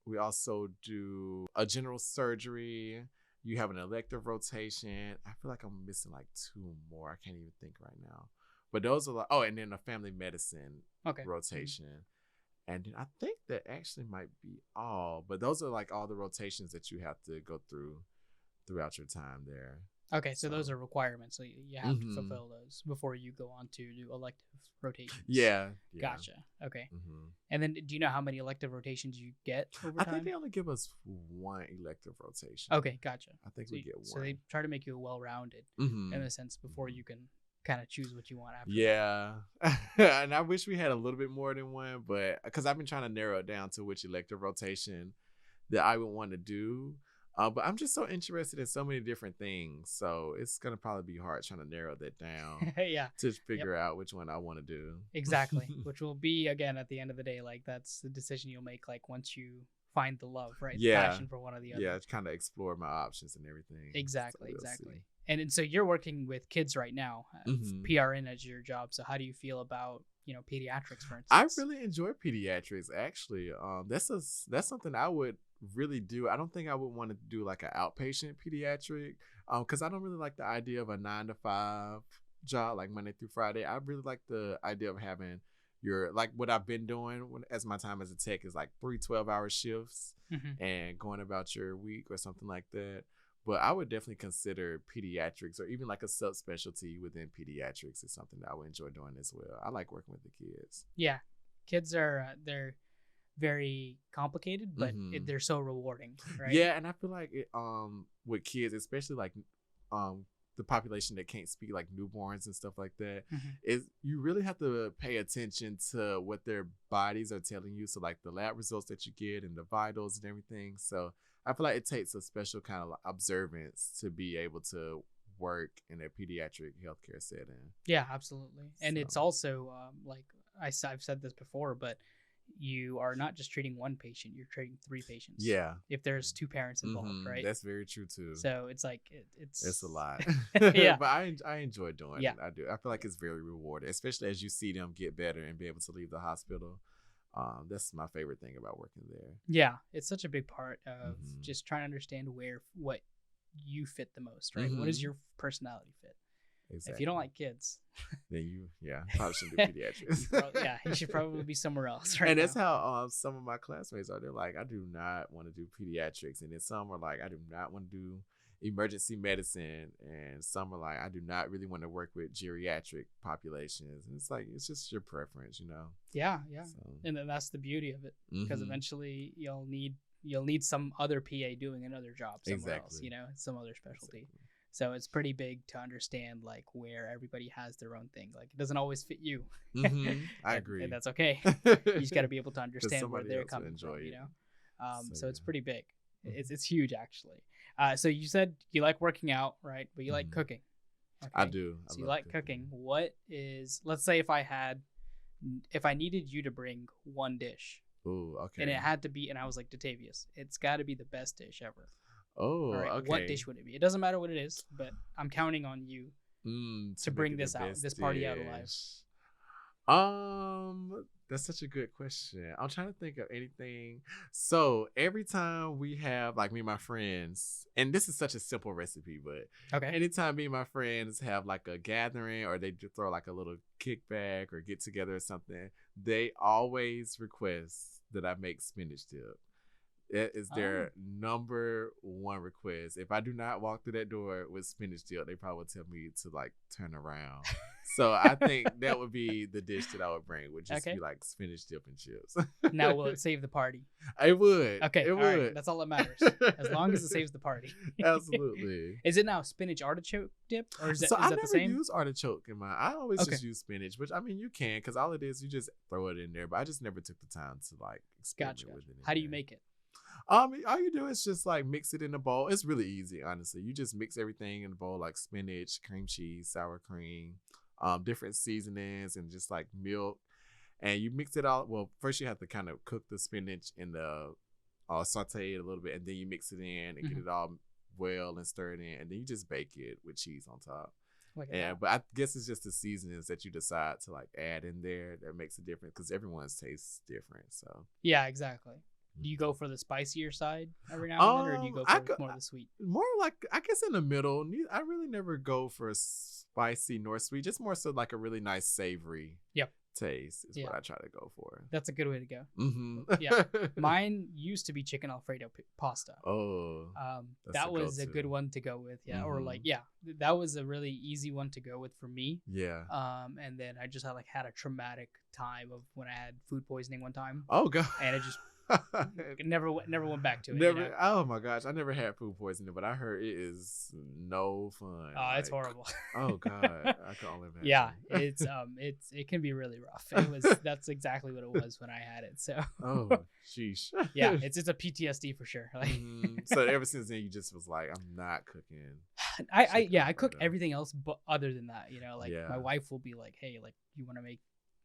We also do a general surgery. You have an elective rotation. I feel like I'm missing like 2 more. I can't even think right now. But those are like, oh, and then a family medicine Okay. rotation. And then I think that actually might be all, but those are like all the rotations that you have to go through throughout your time there. Okay, so those So, are requirements. So you have to mhm. fulfill those before you go on to do elective rotations. Yeah. Gotcha. Okay. hmm And then do you know how many elective rotations you get over I time? think they only give us one elective rotation. Okay, gotcha. I think So, we get one. so they try to make you well-rounded Mhm. in a sense before you can kind of choose what you want after. Yeah. And I wish we had a little bit more than one, but because I've been trying to narrow it down to which elective rotation that I would want to do. But I'm just so interested in so many different things. So it's going to probably be hard trying to narrow that down Yeah, to figure out which one I want to do. exactly. Which will be, again, at the end of the day, like that's the decision you'll make, like once you find the love, right? The Yeah. passion for one or the other. Yeah, kind of explore my options and everything. Exactly, So we'll exactly. see. And so you're working with kids right now, Mhm. PRN as your job. So how do you feel about, pediatrics, for instance? I really enjoy pediatrics. Actually, that's something I would really do. I don't think I would want to do like an outpatient pediatric, because I don't really like the idea of a 9 to 5 job like Monday through Friday. I really like the idea of having like what I've been doing as my time as a tech is like 3 12-hour shifts Mhm. and going about your week or something like that. But I would definitely consider pediatrics or even like a subspecialty within pediatrics is something that I would enjoy doing as well. I like working with the kids. Yeah, kids are they're very complicated, but Mhm. they're so rewarding, right? Yeah, and I feel like with kids, especially like the population that can't speak, like newborns and stuff like that, Mhm. is you really have to pay attention to what their bodies are telling you. So like the lab results that you get and the vitals and everything. So I feel like it takes a special kind of observance to be able to work in a pediatric healthcare setting. Yeah, absolutely. And So. it's also like I've said this before, but you are not just treating one patient, you're treating 3 patients. Yeah. If there's 2 parents involved, right? That's very true too. So it's like It's a lot. Yeah. But I enjoy doing it. I do. I feel like it's very rewarding, especially as you see them get better and be able to leave the hospital. That's my favorite thing about working there. Yeah, it's such a big part of just trying to understand what you fit the most, right? What is your personality fit? Exactly. If you don't like kids, then you probably shouldn't do pediatrics. You should probably be somewhere else. Right. And that's how some of my classmates are. They're like, I do not want to do pediatrics, and then some are like, I do not want to do emergency medicine, and some are like, I do not really want to work with geriatric populations. And it's like, it's just your preference, you know. Yeah. So. And then that's the beauty of it, because eventually you'll need some other PA doing another job somewhere else, you know, some other specialty. Exactly. So it's pretty big to understand like where everybody has their own thing. Like it doesn't always fit you. I agree. And that's okay. You just got to be able to understand where they're coming from, you know? So it's pretty big. It's huge actually. So you said you like working out, right? But you like cooking. Okay. I do. So you like cooking. Let's say if I needed you to bring one dish. Ooh, okay. And it had to be, and I was like, Detavius, it's got to be the best dish ever. Oh, right, okay. What dish would it be? It doesn't matter what it is, but I'm counting on you to bring this party out alive. That's such a good question. I'm trying to think of anything. So every time we have, like, me and my friends, and this is such a simple recipe, but anytime me and my friends have like a gathering or they throw like a little kickback or get together or something, they always request that I make spinach dip. It is their number one request. If I do not walk through that door with spinach dip, they probably would tell me to like turn around. So I think that would be the dish that I would bring. Would just be like spinach dip and chips. Now, will it save the party? It would. Okay, it would. Right. That's all that matters. As long as it saves the party. Absolutely. Is it now spinach artichoke dip, or is that I the same? I never use artichoke in mine. I always just use spinach, which I mean you can, because all it is you just throw it in there. But I just never took the time to like experiment with it. How do you make it? All you do is just like mix it in a bowl. It's really easy, honestly. You just mix everything in a bowl, like spinach, cream cheese, sour cream, different seasonings, and just like milk. And you mix it all. Well, first you have to kind of cook the spinach in the saute it a little bit, and then you mix it in and get it all well and stir it in, and then you just bake it with cheese on top. But I guess it's just the seasonings that you decide to like add in there that makes a difference, because everyone's tastes different. So yeah, exactly. Do you go for the spicier side every now and then, or do you go for more of the sweet? More like, I guess, in the middle. I really never go for spicy nor sweet. Just more so like a really nice savory taste is what I try to go for. That's a good way to go. Yeah. Mine used to be chicken Alfredo pasta. Oh. That was a good one to go with. Yeah. Or like, that was a really easy one to go with for me. Yeah. And then I just had a traumatic time of when I had food poisoning one time. Oh, God. And it just never went back to it. Never. You know? Oh my gosh, I never had food poisoning, but I heard it is no fun. Oh, it's horrible. Oh God, I can only imagine. Yeah, it can be really rough. That's exactly what it was when I had it. So. Oh, sheesh. Yeah, it's a PTSD for sure. Like, so ever since then, you just was like, I'm not cooking. I cook everything else, but other than that, you know, like my wife will be like, hey, like, you want to make,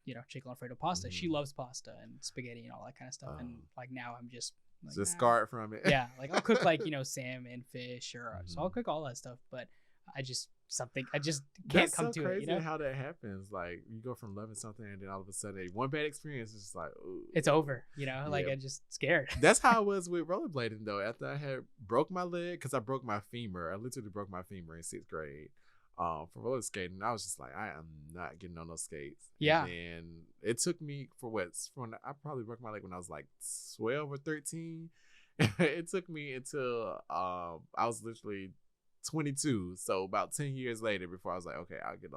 you know, chicken Alfredo pasta. She loves pasta and spaghetti and all that kind of stuff. And like now I'm just like, scarred from it. Yeah, like I'll cook like, you know, salmon, fish, or so I'll cook all that stuff. But I just can't come to it. You know how that happens. Like you go from loving something and then all of a sudden one bad experience is just like, ooh, it's over. You know, like I'm just scared. That's how I was with rollerblading though. After I had broke my leg, because I broke my femur. I literally broke my femur in 6th grade. For roller skating, I was just like, I am not getting on those skates. Yeah. And it took me I probably broke my leg when I was like 12 or 13. It took me until I was literally 22, so about 10 years later before I was like, okay, I'll get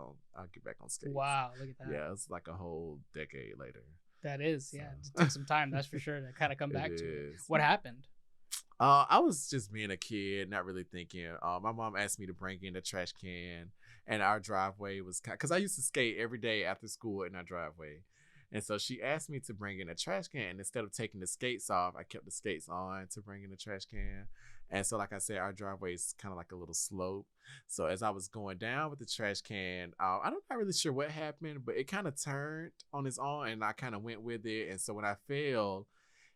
back on skates. Wow, look at that. Yeah, it's like a whole decade later. That is, so. Yeah, it took some time, that's for sure, to kind of come back to it. What happened? I was just being a kid, not really thinking. My mom asked me to bring in the trash can, and our driveway was because I used to skate every day after school in our driveway, And so she asked me to bring in a trash can. And instead of taking the skates off, I kept the skates on to bring in the trash can. And so, like I said, our driveway is kind of like a little slope. So as I was going down with the trash can, I'm not really sure what happened, but it kind of turned on its own and I kind of went with it. And so when I fell,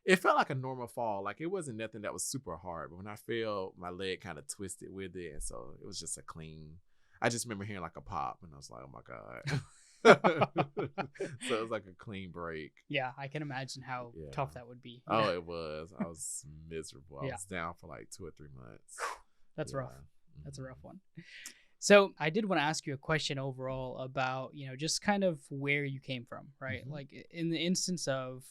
it felt like a normal fall. Like it wasn't nothing that was super hard. But when I fell, my leg kind of twisted with it. And so it was just I just remember hearing like a pop and I was like, oh my God. So it was like a clean break. Yeah, I can imagine how tough that would be. Oh, it was. I was miserable. I was down for like 2 or 3 months. That's rough. That's a rough one. So I did want to ask you a question overall about, just kind of where you came from, right? Like in the instance of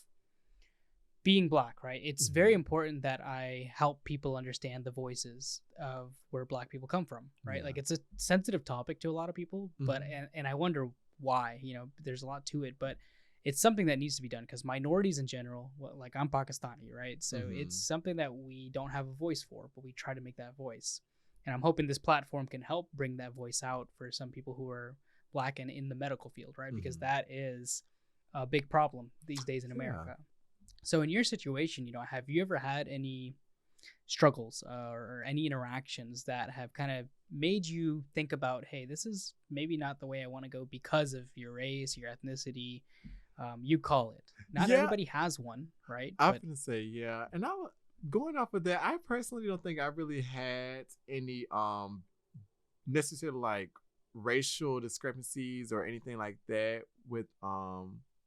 being Black, right? It's very important that I help people understand the voices of where Black people come from, right? Like it's a sensitive topic to a lot of people, but and I wonder why, there's a lot to it, but it's something that needs to be done because minorities in general, like I'm Pakistani, right? So it's something that we don't have a voice for, but we try to make that voice. And I'm hoping this platform can help bring that voice out for some people who are Black and in the medical field, right? Because that is a big problem these days in America. So in your situation, have you ever had any struggles or any interactions that have kind of made you think about, hey, this is maybe not the way I want to go because of your race, your ethnicity, you call it. Not everybody has one, right? I'm going to say, yeah. And going off of that, I personally don't think I really had any necessarily like racial discrepancies or anything like that with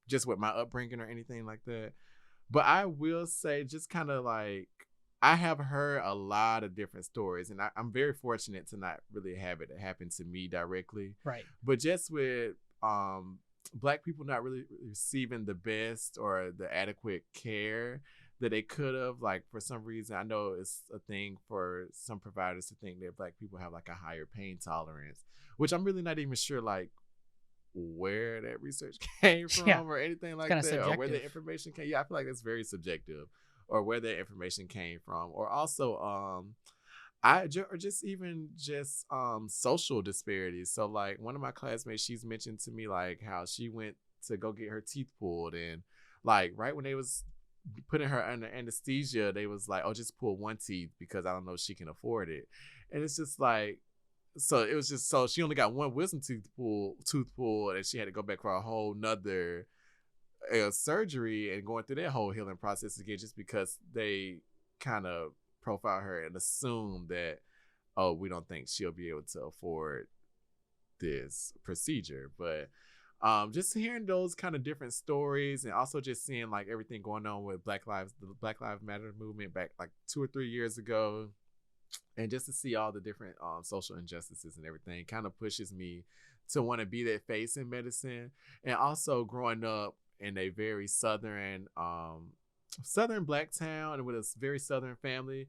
just with my upbringing or anything like that. But I will say just kind of like I have heard a lot of different stories and I'm very fortunate to not really have it happen to me directly. Right. But just with Black people not really receiving the best or the adequate care that they could have, like for some reason, I know it's a thing for some providers to think that Black people have like a higher pain tolerance, which I'm really not even sure like where that research came from or anything like that, subjective. Or where the information came. Yeah, I feel like that's very subjective, or where that information came from, or also or just social disparities. So like one of my classmates, she's mentioned to me like how she went to go get her teeth pulled, and like right when they was putting her under anesthesia, they was like, oh, just pull one teeth because I don't know if she can afford it. And it's just like, so it was just, so she only got one wisdom tooth pulled, and she had to go back for a whole nother surgery and going through that whole healing process again, just because they kind of profile her and assume that, oh, we don't think she'll be able to afford this procedure. But just hearing those kind of different stories, and also just seeing like everything going on with the Black Lives Matter movement back like 2 or 3 years ago, and just to see all the different social injustices and everything kind of pushes me to want to be that face in medicine. And also growing up in a very southern Black town and with a very southern family,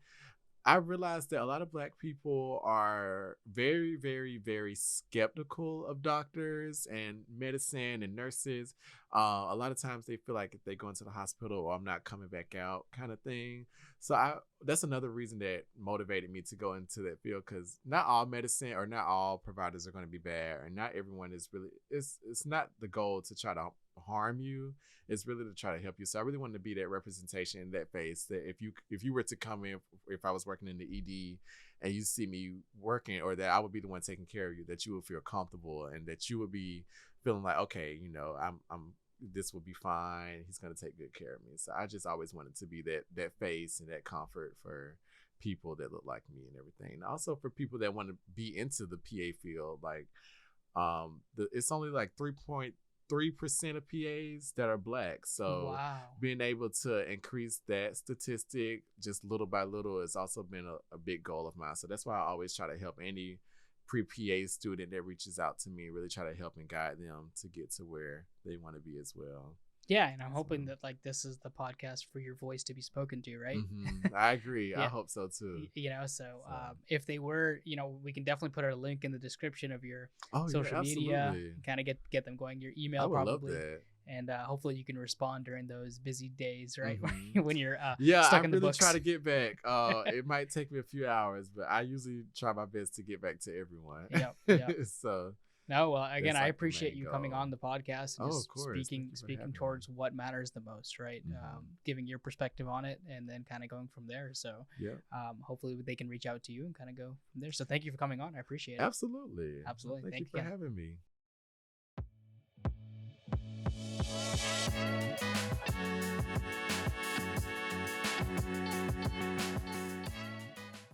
I realized that a lot of Black people are very, very, very skeptical of doctors and medicine and nurses. A lot of times they feel like if they go into the hospital, or I'm not coming back out kind of thing. So that's another reason that motivated me to go into that field, because not all medicine or not all providers are going to be bad, and not everyone is really, it's not the goal to try to harm you. It's really to try to help you. So I really wanted to be that representation in that face, that if you were to come in, if I was working in the ED and you see me working, or that I would be the one taking care of you, that you would feel comfortable and that you would be feeling like, okay, I'm this will be fine. He's going to take good care of me. So I just always wanted to be that face and that comfort for people that look like me and everything. And also for people that want to be into the PA field, like it's only like 3.3% of PAs that are Black. So being able to increase that statistic just little by little has also been a big goal of mine. So that's why I always try to help any pre-PA student that reaches out to me, really try to help and guide them to get to where they want to be as well. Yeah, and I'm hoping that like this is the podcast for your voice to be spoken to, right? I agree. I hope so too. If they were, we can definitely put our link in the description of your social media, kind of get them going. Your email, I would probably love that. And hopefully you can respond during those busy days, right? When you're stuck in the books. Try to get back. It might take me a few hours, but I usually try my best to get back to everyone. Yep. So No, well, again, That's I like the appreciate main you coming goal. on the podcast and Oh, just of course. Thank speaking you for having me. towards what matters the most, right? Mhm. Giving your perspective on it and then kind of going from there. So Yeah, hopefully they can reach out to you and kind of go from there. So thank you for coming on. I appreciate it. absolutely. Absolutely. Well, thank you Thank for you again. having me.